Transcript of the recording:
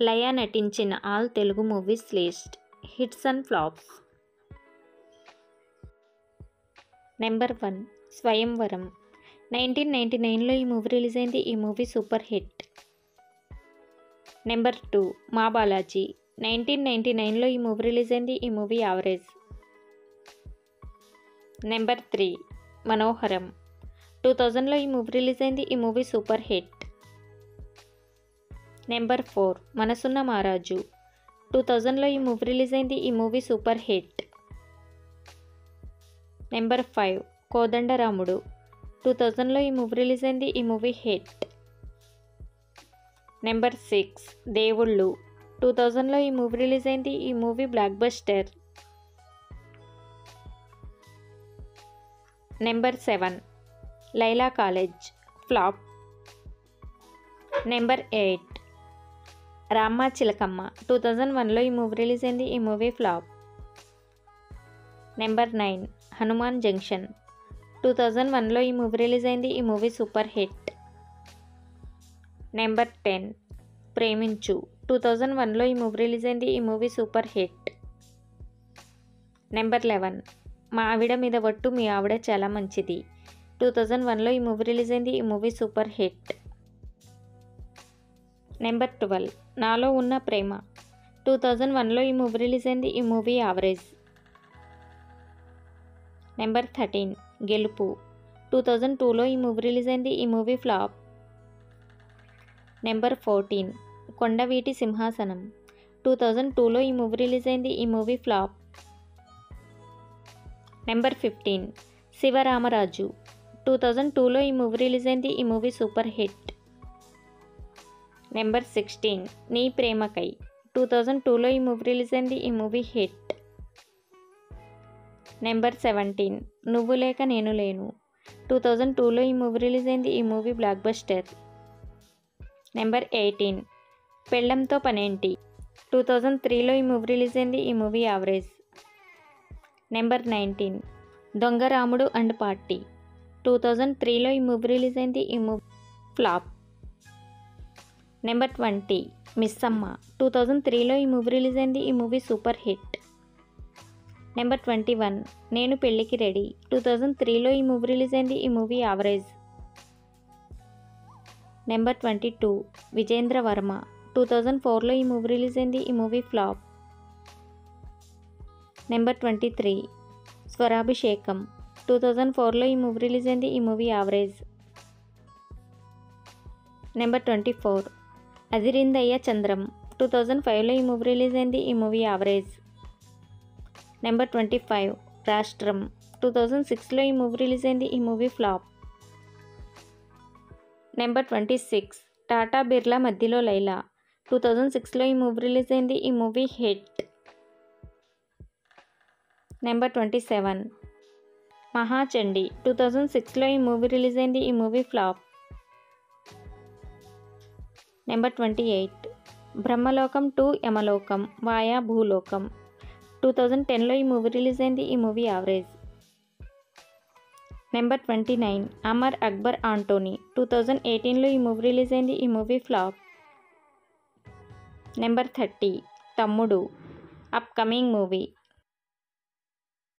లయ నటించిన all Telugu movies list. Hits and flops. Number 1 స్వయంవరం. 1999లో ఈ మూవీ రిలీజ్ అయింది. ఈ మూవీ సూపర్ హిట్. నెంబర్ 2 మా బాలాజీ. 1999లో ఈ మూవీ రిలీజ్ అయింది. ఈ మూవీ యావరేజ్. నెంబర్ 3 మనోహరం. 2000లో ఈ మూవీ రిలీజ్ అయింది. ఈ మూవీ సూపర్ హిట్. నెంబర్ 4 మనసున్న మారాజు. 2000లో ఈ మూవీ రిలీజ్ అయింది. ఈ మూవీ సూపర్ హిట్. నెంబర్ 5 కోదండరాముడు. 2000లో ఈ మూవీ రిలీజ్ అయింది. ఈ మూవీ హిట్. నెంబర్ 6 దేవుళ్ళు. 2000లో ఈ మూవీ రిలీజ్ అయింది. ఈ movie blockbuster. Number 7 Laila college flop. Number 8 Ramma Chilakamma. 2001లో ఈ మూవీ రిలీజ్ అయింది. ఈ movie flop. Number 9 Hanuman junction. 2001లో ఈ మూవీ రిలీజ్ అయింది. ఈ మూవీ సూపర్ హిట్. నెంబర్ 10 ప్రేమించు. 2001లో ఈ మూవీ రిలీజ్ అయింది. ఈ మూవీ సూపర్ హిట్. నెంబర్ 11 మా ఆవిడ మీద ఒట్టు మీ ఆవిడ చాలా మంచిది. 2001లో ఈ మూవీ రిలీజ్ అయింది. ఈ మూవీ సూపర్ హిట్. నెంబర్ 12 నాలో ఉన్న ప్రేమ. 2001లో ఈ మూవీ రిలీజ్ అయింది. ఈ మూవీ యావరేజ్. నెంబర్ 13 గెలుపు. 2002లో ఈ మూవీ రిలీజ్ అయింది. ఈ మూవీ ఫ్లాప్. నెంబర్ 14 కొండవీటి సింహాసనం. 2002లో ఈ మూవీ రిలీజ్ అయింది. ఈ మూవీ ఫ్లాప్. నెంబర్ 15 శివరామరాజు. 2002లో ఈ మూవీ రిలీజ్ అయింది. ఈ మూవీ సూపర్ హిట్. నెంబర్ 16 నీ ప్రేమకై. 2002లో ఈ మూవీ రిలీజ్ అయింది. ఈ మూవీ హిట్. నెంబర్ 17 నువ్వు లేక నేను లేను. 2002లో ఈ మూవీ రిలీజ్ అయింది. ఈ movie blockbuster. Number 18 Pellamtho Panenti. 2003లో ఈ మూవీ రిలీజ్ అయింది. ఈ movie average. Number 19 Dongaramudu and party. 2003లో ఈ మూవీ రిలీజ్ అయింది. ఈ మూవీ ఫ్లాప్. నెంబర్ 20 మిస్సమ్మ. 2003లో ఈ మూవీ రిలీజ్ అయింది. ఈ మూవీ సూపర్ హిట్. నెంబర్ 21 నేను పెళ్ళికి రెడీ. 2003లో ఈ మూవీ రిలీజ్ అయింది. ఈ movie average. Number 22 Vijendra Varma. 2004లో ఈ మూవీ రిలీజ్ అయింది. ఈ మూవీ ఫ్లాప్. నెంబర్ 23 స్వరాభిషేకం. 2004లో ఈ మూవీ రిలీజ్ అయింది. ఈ movie average. Number 24 Adirindayya Chandram. 2005లో ఈ మూవీ రిలీజ్ అయింది. ఈ మూవీ యావరేజ్. నెంబర్ 25 రాష్ట్రం. 2006లో ఈ మూవీ రిలీజ్ అయింది. ఈ movie flop. Number 26 Tata Birla Madhyalo Laila. 2006లో ఈ మూవీ రిలీజ్ అయింది. ఈ మూవీ హిట్. నెంబర్ 27 మహాచండి. 2006లో ఈ మూవీ రిలీజ్ అయింది. ఈ movie flop. Number 28 Brahmalokam 2 Yamalokam via Bhulokam. 2010లో ఈ మూవీ రిలీజ్ అయింది. ఈ movie average. Number 29 Amar Akbar Antony. 2018లో ఈ మూవీ రిలీజ్ అయింది. ఈ మూవీ ఫ్లాప్. నెంబర్ 30 తమ్ముడు అప్కమింగ్ మూవీ.